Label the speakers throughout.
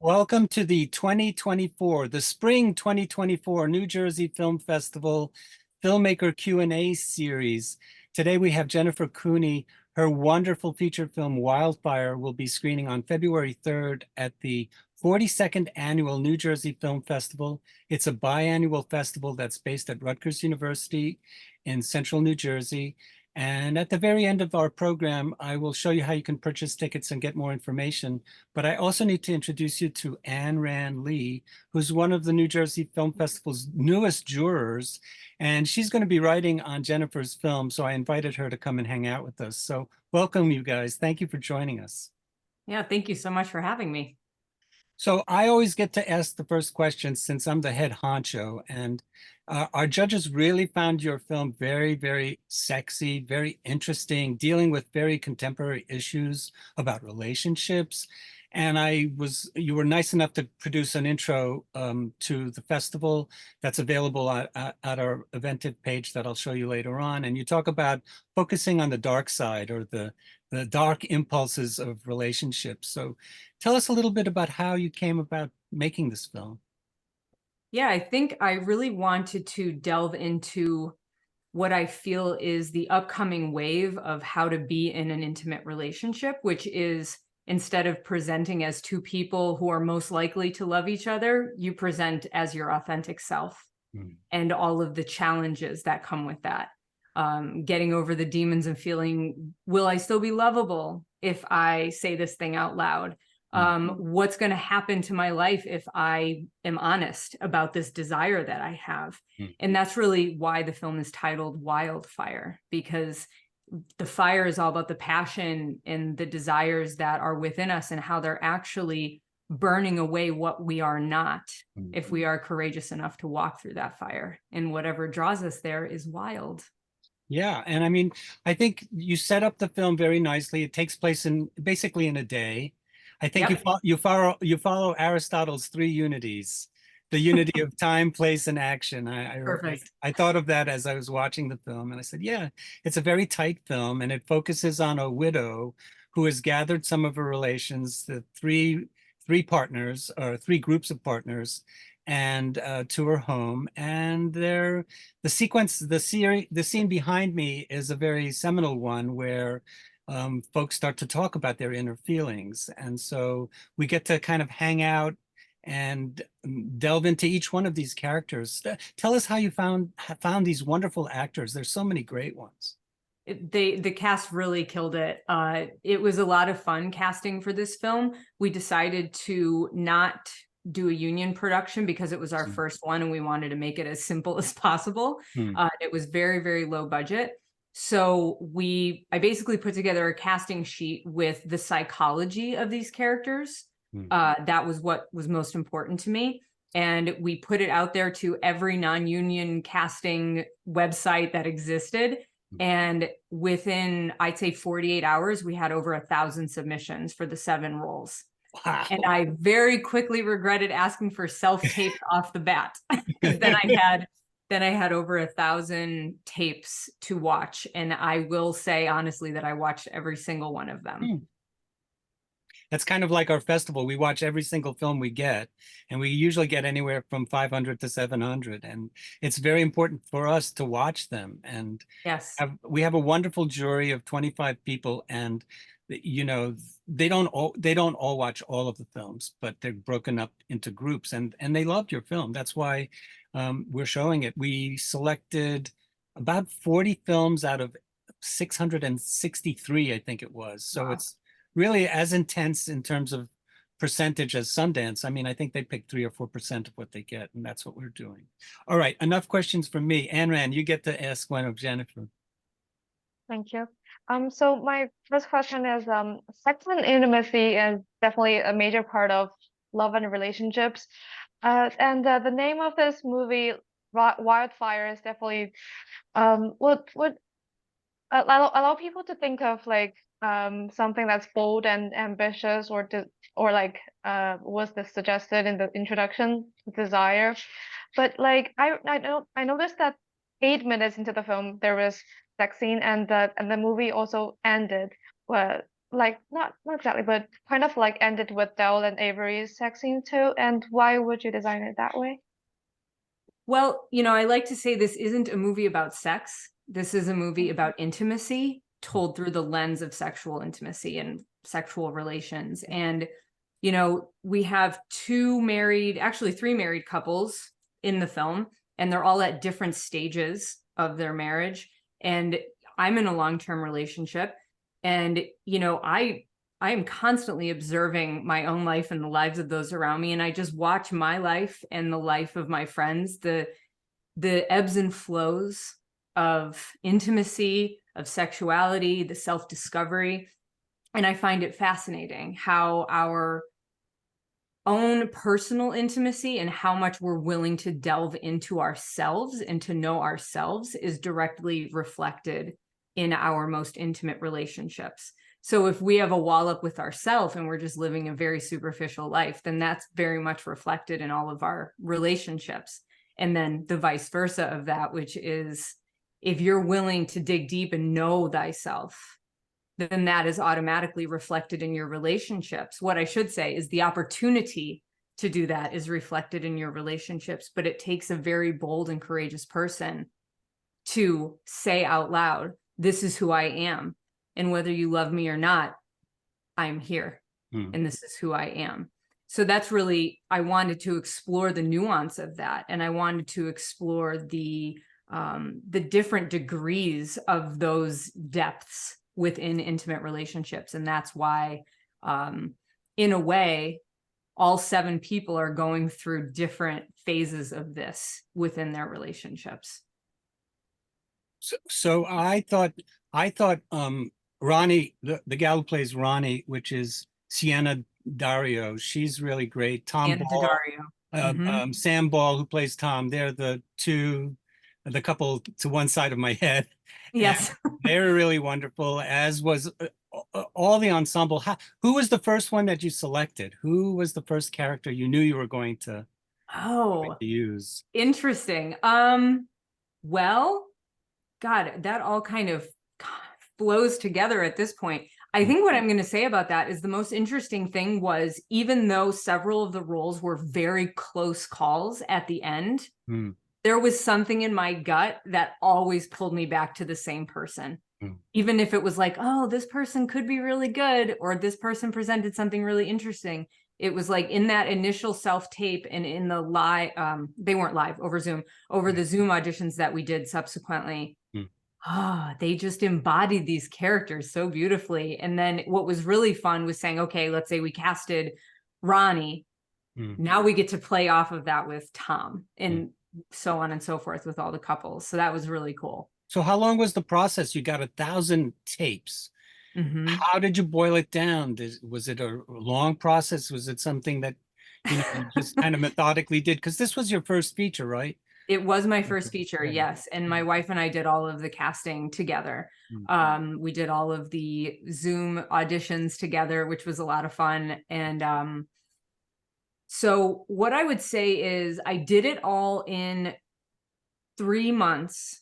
Speaker 1: Welcome to the 2024, the Spring 2024 New Jersey Film Festival Filmmaker Q&A series. Today we have Jennifer Cooney. Her wonderful feature film Wildfire will be screening on February 3rd at the 42nd Annual New Jersey Film Festival. It's a biannual festival that's based at Rutgers University in central New Jersey. And at the very end of our program, I will show you how you can purchase tickets and get more information. But I also need to introduce you to Anran Lee, who's one of the New Jersey Film Festival's newest jurors. And she's going to be writing on Jennifer's film. So I invited her to come and hang out with us. So welcome, you guys. Thank you for joining us.
Speaker 2: Yeah, thank you so much for having me.
Speaker 1: So I always get to ask the first question since I'm the head honcho, and our judges really found your film very, very sexy, very interesting, dealing with very contemporary issues about relationships. And you were nice enough to produce an intro to the festival that's available at our Eventive page that I'll show you later on. And you talk about focusing on the dark side or the dark impulses of relationships. So tell us a little bit about how you came about making this film.
Speaker 2: Yeah, I think I really wanted to delve into what I feel is the upcoming wave of how to be in an intimate relationship, which is instead of presenting as two people who are most likely to love each other, you present as your authentic self and all of the challenges that come with that. Getting over the demons and feeling, will I still be lovable if I say this thing out loud? What's going to happen to my life if I am honest about this desire that I have? And that's really why the film is titled Wildfire, because the fire is all about the passion and the desires that are within us and how they're actually burning away what we are not if we are courageous enough to walk through that fire. And whatever draws us there is wild.
Speaker 1: Yeah, and I mean, I think you set up the film very nicely. It takes place in basically in a day. I think
Speaker 2: Yep.
Speaker 1: you follow Aristotle's three unities, the unity of time, place, and action.
Speaker 2: Perfect.
Speaker 1: I thought of that as I was watching the film, and I said, yeah, it's a very tight film, and it focuses on a widow who has gathered some of her relations, the three partners or three groups of partners, and to her home, and the scene behind me is a very seminal one where folks start to talk about their inner feelings. And so we get to kind of hang out and delve into each one of these characters. Tell us how you found these wonderful actors. There's so many great ones.
Speaker 2: The cast really killed it. It was a lot of fun casting for this film. We decided to not do a union production because it was our first one and we wanted to make it as simple as possible. It was very, very low budget. So I basically put together a casting sheet with the psychology of these characters. That was what was most important to me. And we put it out there to every non-union casting website that existed. And within, I'd say 48 hours, we had over 1,000 submissions for the 7 roles.
Speaker 1: Wow.
Speaker 2: And I very quickly regretted asking for self-tape off the bat. Then I had over 1,000 tapes to watch. And I will say honestly that I watched every single one of them.
Speaker 1: That's kind of like our festival. We watch every single film we get, and we usually get anywhere from 500 to 700. And it's very important for us to watch them. And
Speaker 2: Yes.
Speaker 1: we have a wonderful jury of 25 people, and you know, they don't all watch all of the films, but they're broken up into groups, and they loved your film. That's why we're showing it. We selected about 40 films out of 663, I think it was. So
Speaker 2: Wow.
Speaker 1: it's really as intense in terms of percentage as Sundance. I mean, I think they pick 3 or 4% of what they get, and that's what we're doing. All right, enough questions from me. Anran, you get to ask one of Jennifer.
Speaker 3: Thank you. So my first question is, sex and intimacy is definitely a major part of love and relationships. And the name of this movie, Wildfire, is definitely would allow people to think of like something that's bold and ambitious, or like was this suggested in the introduction, desire. But like I noticed that 8 minutes into the film there was sex scene, and the movie also ended like not exactly, but kind of like ended with Dell and Avery's sex scene too? And why would you design it that way?
Speaker 2: Well, I like to say this isn't a movie about sex. This is a movie about intimacy told through the lens of sexual intimacy and sexual relations. And, we have actually three married couples in the film, and they're all at different stages of their marriage. And I'm in a long-term relationship. And, I am constantly observing my own life and the lives of those around me. And I just watch my life and the life of my friends, the ebbs and flows of intimacy, of sexuality, the self-discovery. And I find it fascinating how our own personal intimacy and how much we're willing to delve into ourselves and to know ourselves is directly reflected in our most intimate relationships. So if we have a wall up with ourselves and we're just living a very superficial life, then that's very much reflected in all of our relationships. And then the vice versa of that, which is if you're willing to dig deep and know thyself, then that is automatically reflected in your relationships. What I should say is the opportunity to do that is reflected in your relationships, but it takes a very bold and courageous person to say out loud, this is who I am. And whether you love me or not, I'm here. And this is who I am. So that's really, I wanted to explore the nuance of that. And I wanted to explore the different degrees of those depths within intimate relationships. And that's why, in a way, all 7 people are going through different phases of this within their relationships.
Speaker 1: So I thought Ronnie, the gal who plays Ronnie, which is Sienna Dario, she's really great. Tom
Speaker 2: And
Speaker 1: Ball,
Speaker 2: Dario.
Speaker 1: Sam Ball, who plays Tom, they're the couple to one side of my head.
Speaker 2: Yes.
Speaker 1: And they're really wonderful, as was all the ensemble. Who was the first one that you selected? Who was the first character you knew you were going to use?
Speaker 2: Interesting. Well, God, that all kind of flows together at this point. I think what I'm going to say about that is the most interesting thing was, even though several of the roles were very close calls at the end, there was something in my gut that always pulled me back to the same person. Even if it was like, oh, this person could be really good, or this person presented something really interesting. It was like in that initial self-tape and in the live, they weren't live, over Zoom, over the Zoom auditions that we did subsequently. They just embodied these characters so beautifully. And then what was really fun was saying, okay, let's say we casted Ronnie. Now we get to play off of that with Tom, and so on and so forth with all the couples. So that was really cool.
Speaker 1: So how long was the process? You got 1,000 tapes. How did you boil it down? Was it a long process? Was it something that you just kind of methodically did? Because this was your first feature, right?
Speaker 2: It was my first feature, yes. And my wife and I did all of the casting together. We did all of the Zoom auditions together, which was a lot of fun. And so what I would say is I did it all in 3 months.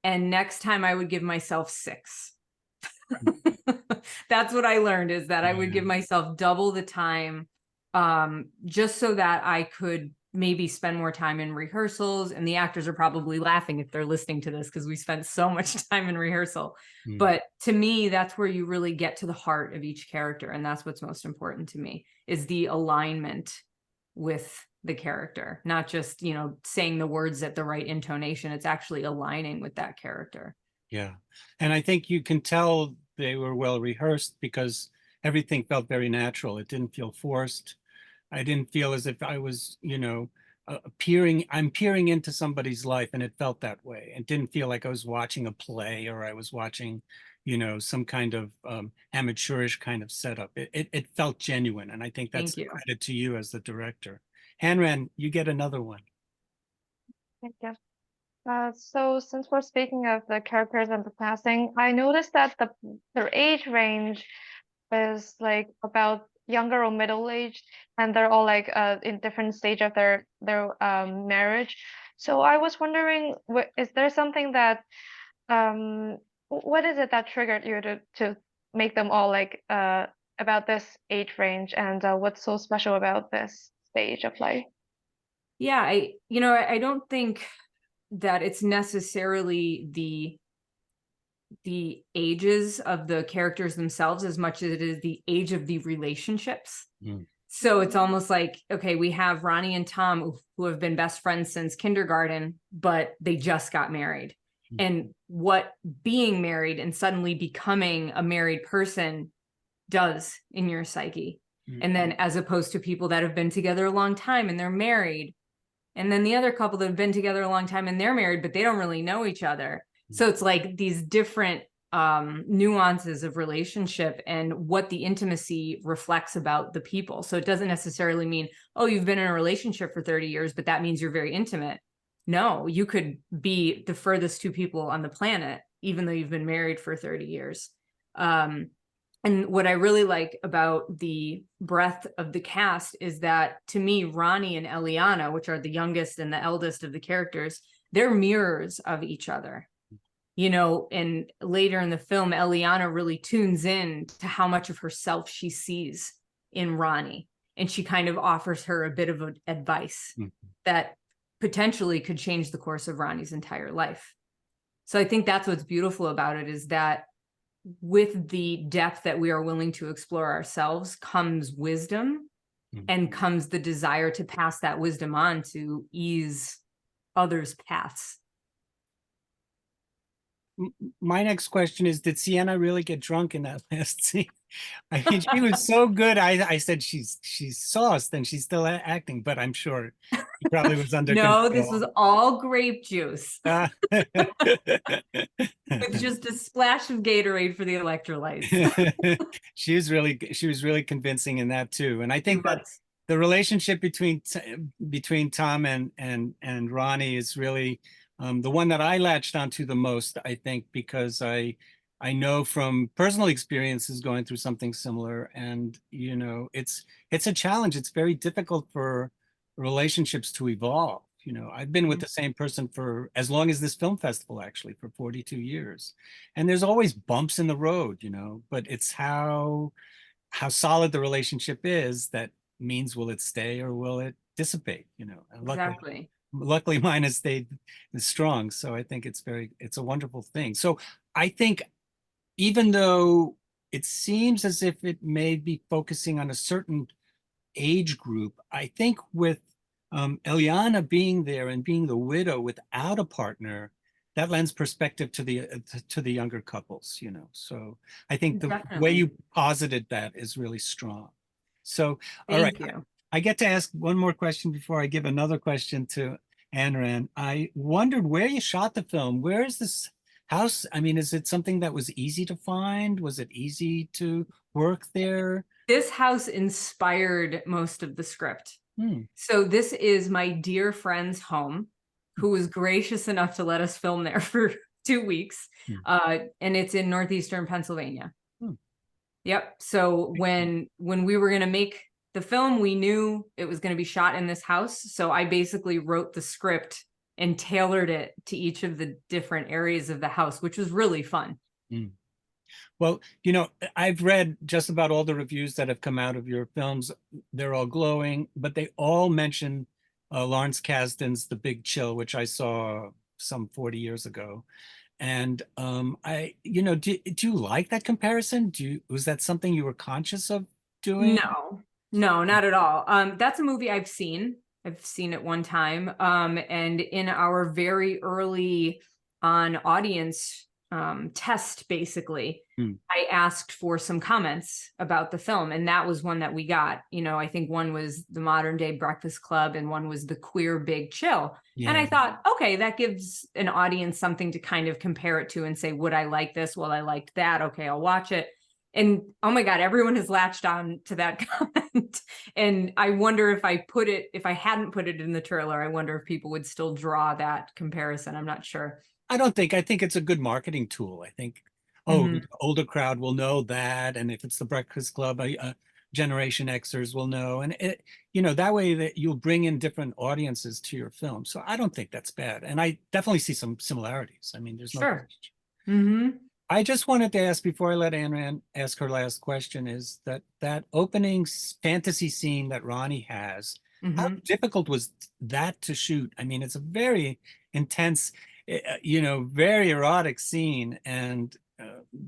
Speaker 2: And next time I would give myself 6. That's what I learned, is that I would give myself double the time, just so that I could maybe spend more time in rehearsals. And the actors are probably laughing if they're listening to this, because we spent so much time in rehearsal. But to me, that's where you really get to the heart of each character. And that's what's most important to me, is the alignment with the character, not just, saying the words at the right intonation. It's actually aligning with that character.
Speaker 1: Yeah. And I think you can tell they were well rehearsed because everything felt very natural. It didn't feel forced. I didn't feel as if I was, I'm peering into somebody's life, and it felt that way. It didn't feel like I was watching a play or I was watching, some kind of amateurish kind of setup. It felt genuine. And I think that's a credit to you as the director. Anran, you get another one.
Speaker 3: Thank you. So since we're speaking of the characters and the casting, I noticed that their age range is like about younger or middle aged, and they're all like in different stage of their marriage. So I was wondering, is there something that what is it that triggered you to make them all like about this age range, and what's so special about this stage of life?
Speaker 2: Yeah, I don't think that it's necessarily the ages of the characters themselves as much as it is the age of the relationships.
Speaker 1: Mm.
Speaker 2: So it's almost like, okay, we have Ronnie and Tom who have been best friends since kindergarten, but they just got married.
Speaker 1: Mm.
Speaker 2: And what being married and suddenly becoming a married person does in your psyche.
Speaker 1: Mm.
Speaker 2: And then as opposed to people that have been together a long time and they're married. And then the other couple that have been together a long time and they're married, but they don't really know each other. So it's like these different nuances of relationship and what the intimacy reflects about the people. So it doesn't necessarily mean, oh, you've been in a relationship for 30 years, but that means you're very intimate. No, you could be the furthest two people on the planet, even though you've been married for 30 years. And what I really like about the breadth of the cast is that, to me, Ronnie and Eliana, which are the youngest and the eldest of the characters, they're mirrors of each other. And later in the film, Eliana really tunes in to how much of herself she sees in Ronnie. And she kind of offers her a bit of advice that potentially could change the course of Ronnie's entire life. So I think that's what's beautiful about it, is that with the depth that we are willing to explore ourselves comes wisdom, and comes the desire to pass that wisdom on to ease others' paths.
Speaker 1: My next question is, did Sienna really get drunk in that last scene? I mean, she was so good. I said she's sauced and she's still acting, but I'm sure she probably was under
Speaker 2: No,
Speaker 1: control.
Speaker 2: this was all grape juice with
Speaker 1: With
Speaker 2: just a splash of Gatorade for the electrolytes.
Speaker 1: she was really convincing in that too. And I think that
Speaker 2: But
Speaker 1: the relationship between Tom and Ronnie is really the one that I latched onto the most, I think, because I know from personal experiences going through something similar, and it's a challenge. It's very difficult for relationships to evolve. I've been with the same person for as long as this film festival, actually, for 42 years. And there's always bumps in the road, but it's how solid the relationship is that means, will it stay or will it dissipate? And
Speaker 2: exactly.
Speaker 1: luckily mine has stayed strong. So I think it's a wonderful thing. So I think even though it seems as if it may be focusing on a certain age group, I think with Eliana being there and being the widow without a partner, that lends perspective to the younger couples, So I think the way
Speaker 2: Definitely.
Speaker 1: you posited that is really strong. So, all right,
Speaker 2: Thank you.
Speaker 1: I get to ask one more question before I give another question to Anran. I wondered where you shot the film. Where is this house? I mean, is it something that was easy to find? Was it easy to work there?
Speaker 2: This house inspired most of the script.
Speaker 1: Hmm.
Speaker 2: So this is my dear friend's home, who was gracious enough to let us film there for 2 weeks. And it's in northeastern Pennsylvania. Yep. So when we were going to make the film, we knew it was going to be shot in this house. So I basically wrote the script and tailored it to each of the different areas of the house, which was really fun.
Speaker 1: Well, I've read just about all the reviews that have come out of your films. They're all glowing, but they all mention Lawrence Kasdan's The Big Chill, which I saw some 40 years ago. And do you like that comparison? Was that something you were conscious of doing?
Speaker 2: No, not at all. That's a movie I've seen. I've seen it one time. And in our very early on audience test, basically, I asked for some comments about the film, and that was one that we got. I think one was the modern day Breakfast Club and one was the queer Big Chill. And I thought, okay, that gives an audience something to kind of compare it to and say, would I like this? Well, I liked that. Okay, I'll watch it. And oh my God, everyone has latched on to that comment. And I wonder if I hadn't put it in the trailer, I wonder if people would still draw that comparison. I'm not sure.
Speaker 1: I think it's a good marketing tool. I think, the older crowd will know that. And if it's the Breakfast Club, Generation Xers will know. And that way that you'll bring in different audiences to your film. So I don't think that's bad. And I definitely see some similarities. I mean, there's no
Speaker 2: Sure.
Speaker 1: question. I just wanted to ask before I let Anran ask her last question is that opening fantasy scene that Ronnie has, how
Speaker 2: Mhm.
Speaker 1: difficult was that to shoot? I mean, it's a very intense, very erotic scene. And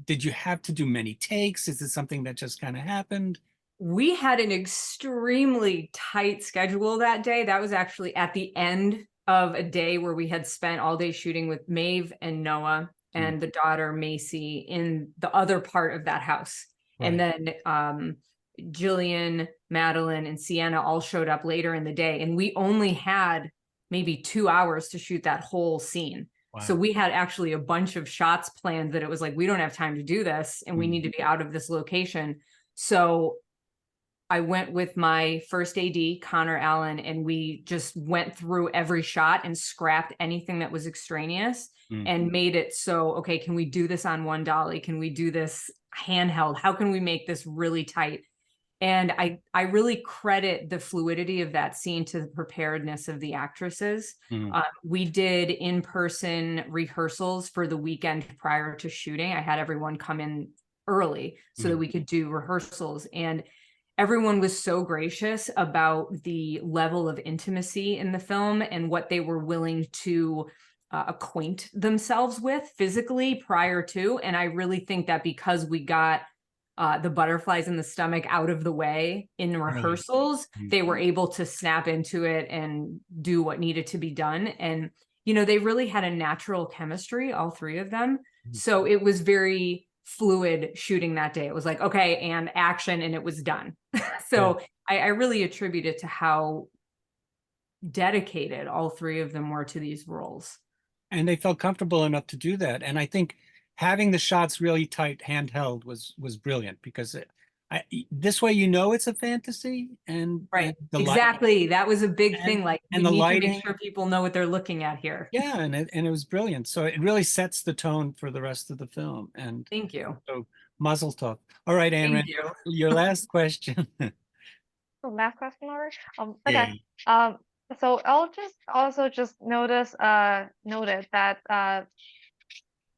Speaker 1: did you have to do many takes? Is it something that just kind of happened?
Speaker 2: We had an extremely tight schedule that day. That was actually at the end of a day where we had spent all day shooting with Maeve and Noah and the daughter Macy in the other part of that house. And
Speaker 1: Right.
Speaker 2: then Jillian, Madeline, and Sienna all showed up later in the day. And we only had maybe 2 hours to shoot that whole scene. So
Speaker 1: Wow.
Speaker 2: we had actually a bunch of shots planned that it was like, we don't have time to do this and we need to be out of this location. So I went with my first AD, Connor Allen, and we just went through every shot and scrapped anything that was extraneous and made it so, okay, can we do this on one dolly? Can we do this handheld? How can we make this really tight? And I really credit the fluidity of that scene to the preparedness of the actresses. We did in-person rehearsals for the weekend prior to shooting. I had everyone come in early so that we could do rehearsals. And everyone was so gracious about the level of intimacy in the film and what they were willing to acquaint themselves with physically prior to. And I really think that because we got the butterflies in the stomach out of the way in rehearsals, they were able to snap into it and do what needed to be done. And, they really had a natural chemistry, all three of them. So it was very fluid shooting that day. It was like, okay, and action, and it was done. So I really attribute it to how dedicated all three of them were to these roles.
Speaker 1: And they felt comfortable enough to do that. And I think having the shots really tight handheld was brilliant because this way it's a fantasy and
Speaker 2: Right.
Speaker 1: the
Speaker 2: Exactly. That was a big thing. Like, we
Speaker 1: the
Speaker 2: need to
Speaker 1: lighting.
Speaker 2: make sure people know what they're looking at here.
Speaker 1: Yeah, and it was brilliant. So it really sets the tone for the rest of the film. And
Speaker 2: Thank you.
Speaker 1: so Mazel tov. All right, Anran,
Speaker 2: Thank you.
Speaker 1: your last question.
Speaker 3: So last question, Laura.
Speaker 1: Yeah.
Speaker 3: Okay. So I'll just noted that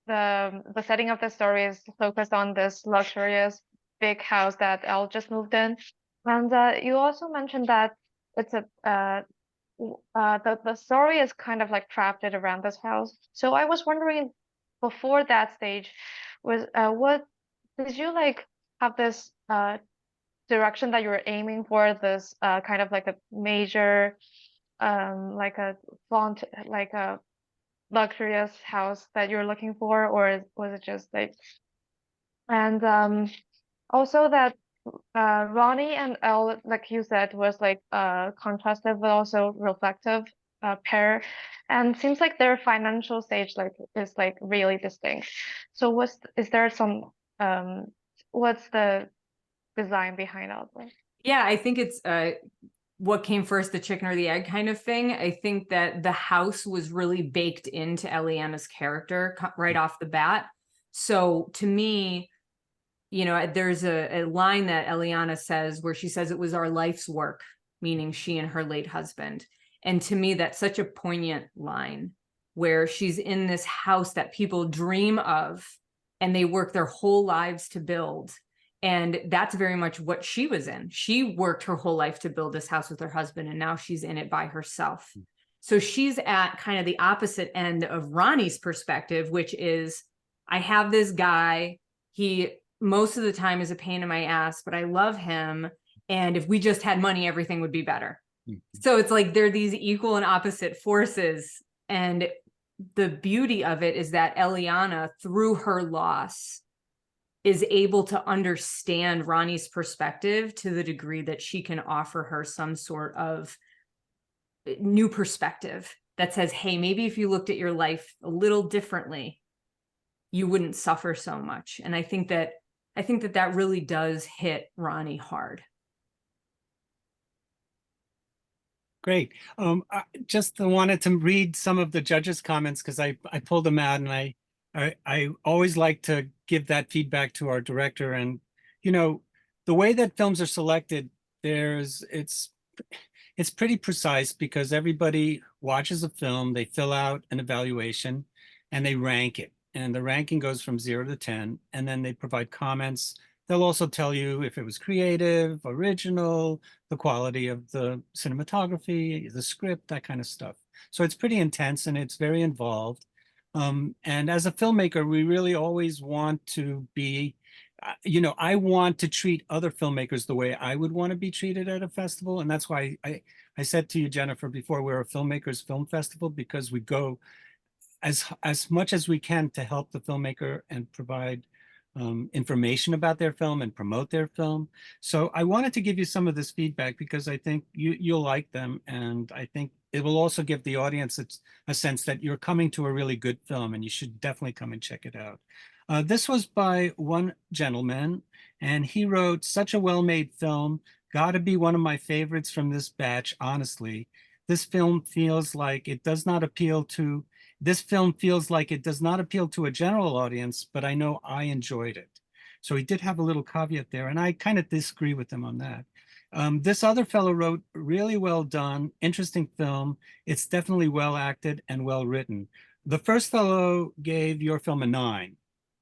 Speaker 3: the setting of the story is focused on this luxurious big house that Elle just moved in, and you also mentioned that it's the story is kind of like crafted around this house. So I was wondering, before that stage, was what did you like have this direction that you were aiming for, this kind of like a major like a font, like a luxurious house that you're looking for, or was it just like, and also that Ronnie and Elle, like you said, was like contrastive but also reflective pair, and seems like their financial stage like is like really distinct. So is there some what's the design behind all this?
Speaker 2: Yeah, I think it's what came first, the chicken or the egg kind of thing. I think that the house was really baked into Eliana's character right off the bat. So to me, there's a line that Eliana says where she says it was our life's work, meaning she and her late husband. And to me, that's such a poignant line where she's in this house that people dream of and they work their whole lives to build. And that's very much what she was in. She worked her whole life to build this house with her husband, and now she's in it by herself. So she's at kind of the opposite end of Ronnie's perspective, which is, I have this guy, he most of the time is a pain in my ass, but I love him. And if we just had money, everything would be better. So it's like they're these equal and opposite forces. And the beauty of it is that Eliana, through her loss, is able to understand Ronnie's perspective to the degree that she can offer her some sort of new perspective that says, hey, maybe if you looked at your life a little differently, you wouldn't suffer so much. And I think that really does hit Ronnie hard.
Speaker 1: Great. I just wanted to read some of the judges' comments because I pulled them out, and I always like to give that feedback to our director. And the way that films are selected, it's pretty precise because everybody watches a film, they fill out an evaluation, and they rank it. and the ranking goes from 0 to 10, and then they provide comments. They'll also tell you if it was creative, original, the quality of the cinematography, the script, that kind of stuff. So it's pretty intense and it's very involved. And as a filmmaker, we really always want to be, I want to treat other filmmakers the way I would want to be treated at a festival. And that's why I said to you, Jennifer, before, we're a filmmakers film festival, because we go as much as we can to help the filmmaker and provide information about their film and promote their film. So I wanted to give you some of this feedback because I think you'll like them, and I think it will also give the audience a sense that you're coming to a really good film, and you should definitely come and check it out. This was by one gentleman, and he wrote, "Such a well-made film, gotta be one of my favorites from this batch, honestly. This film feels like it does not appeal to This film feels like it does not appeal to a general audience, but I know I enjoyed it." So he did have a little caveat there, and I kind of disagree with him on that. This other fellow wrote, "Really well done, interesting film. It's definitely well acted and well written." The first fellow gave your film a 9,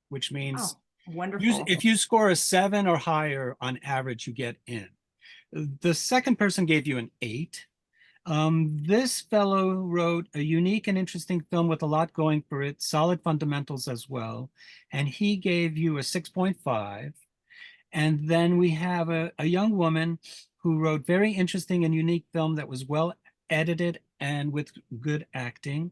Speaker 1: which means
Speaker 2: Oh, wonderful.
Speaker 1: if you score a 7 or higher on average, you get in. The second person gave you an 8. This fellow wrote, "A unique and interesting film with a lot going for it, solid fundamentals as well." And he gave you a 6.5. And then we have a young woman who wrote, "Very interesting and unique film that was well edited and with good acting."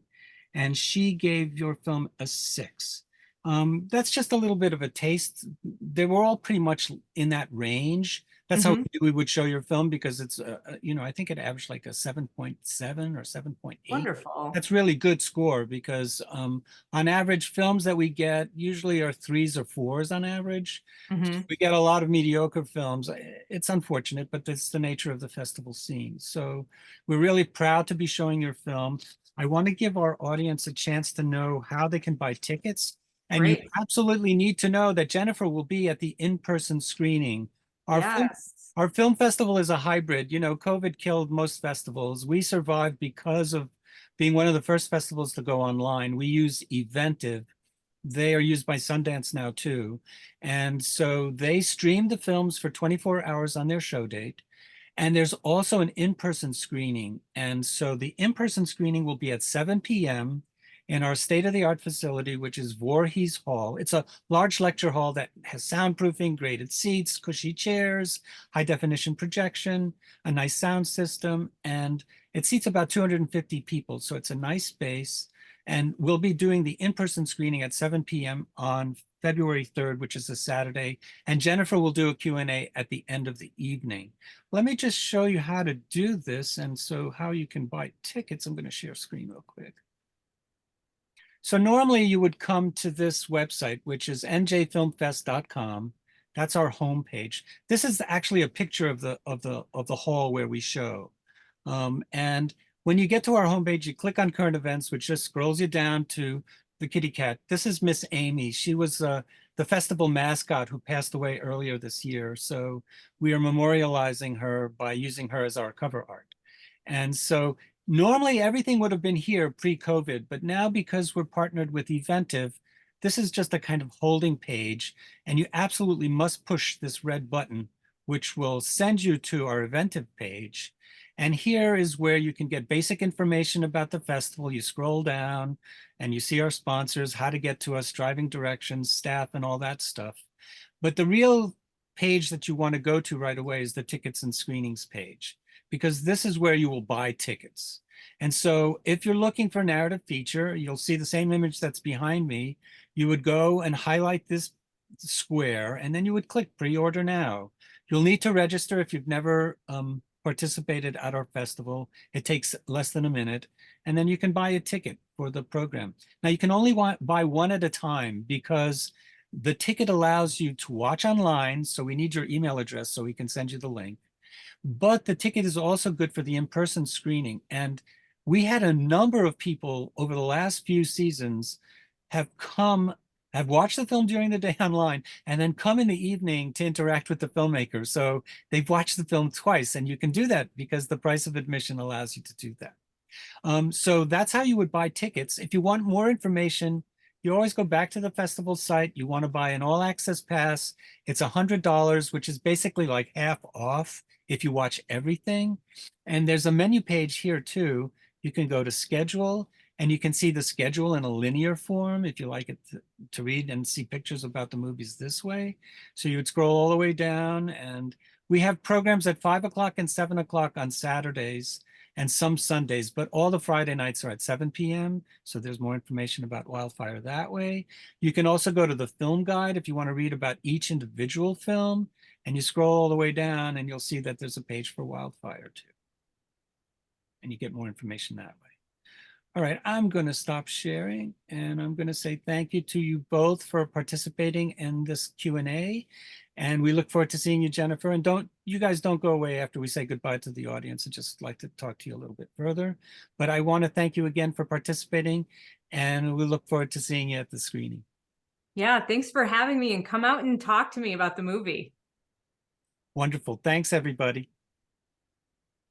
Speaker 1: And she gave your film a 6. That's just a little bit of a taste. They were all pretty much in that range. That's how we would show your film, because it's, I think it averaged like a 7.7 or 7.8.
Speaker 2: Wonderful.
Speaker 1: That's really good score, because on average, films that we get usually are 3s or 4s on average. We get a lot of mediocre films. It's unfortunate, but that's the nature of the festival scene. So we're really proud to be showing your film. I want to give our audience a chance to know how they can buy tickets. And you
Speaker 2: Great.
Speaker 1: absolutely need to know that Jennifer will be at the in-person screening.
Speaker 2: Yes.
Speaker 1: Our film festival is a hybrid. COVID killed most festivals. We survived because of being one of the first festivals to go online. We use Eventive. They are used by Sundance now too. And so they stream the films for 24 hours on their show date. And there's also an in-person screening. And so the in-person screening will be at 7 p.m. in our state-of-the-art facility, which is Voorhees Hall. It's a large lecture hall that has soundproofing, graded seats, cushy chairs, high-definition projection, a nice sound system, and it seats about 250 people. So it's a nice space. And we'll be doing the in-person screening at 7 p.m. on February 3rd, which is a Saturday. And Jennifer will do a Q&A at the end of the evening. Let me just show you how to do this, and so how you can buy tickets. I'm going to share screen real quick. So normally you would come to this website, which is njfilmfest.com. That's our homepage. This is actually a picture of the hall where we show. And when you get to our homepage, you click on current events, which just scrolls you down to the kitty cat. This is Miss Amy. She was the festival mascot who passed away earlier this year. So we are memorializing her by using her as our cover art. And so normally everything would have been here pre-COVID, but now because we're partnered with Eventive, this is just a kind of holding page, and you absolutely must push this red button, which will send you to our Eventive page. And here is where you can get basic information about the festival. You scroll down and you see our sponsors, how to get to us, driving directions, staff, and all that stuff. But the real page that you want to go to right away is the tickets and screenings page, because this is where you will buy tickets. And so if you're looking for narrative feature, you'll see the same image that's behind me. You would go and highlight this square, and then you would click pre-order now. You'll need to register if you've never participated at our festival. It takes less than a minute, and then you can buy a ticket for the program. Now you can only buy one at a time, because the ticket allows you to watch online. So we need your email address so we can send you the link. But the ticket is also good for the in-person screening. And we had a number of people over the last few seasons have watched the film during the day online and then come in the evening to interact with the filmmaker. So they've watched the film twice, and you can do that because the price of admission allows you to do that. So that's how you would buy tickets. If you want more information, You always go back to the festival site. You want to buy an all access pass. It's $100, which is basically like half off if you watch everything. And there's a menu page here too. You can go to schedule and you can see the schedule in a linear form if you like it to read and see pictures about the movies this way. So you would scroll all the way down, and we have programs at 5 o'clock and 7 o'clock on Saturdays and some Sundays, but all the Friday nights are at 7 p.m. So there's more information about Wildfire that way. You can also go to the film guide if you want to read about each individual film, and you scroll all the way down and you'll see that there's a page for Wildfire too. And you get more information that way. All right, I'm going to stop sharing, and I'm going to say thank you to you both for participating in this Q&A. And we look forward to seeing you, Jennifer. And you guys don't go away after we say goodbye to the audience. I'd just like to talk to you a little bit further. But I want to thank you again for participating, and we look forward to seeing you at the screening.
Speaker 2: Yeah, thanks for having me, and come out and talk to me about the movie.
Speaker 1: Wonderful. Thanks, everybody.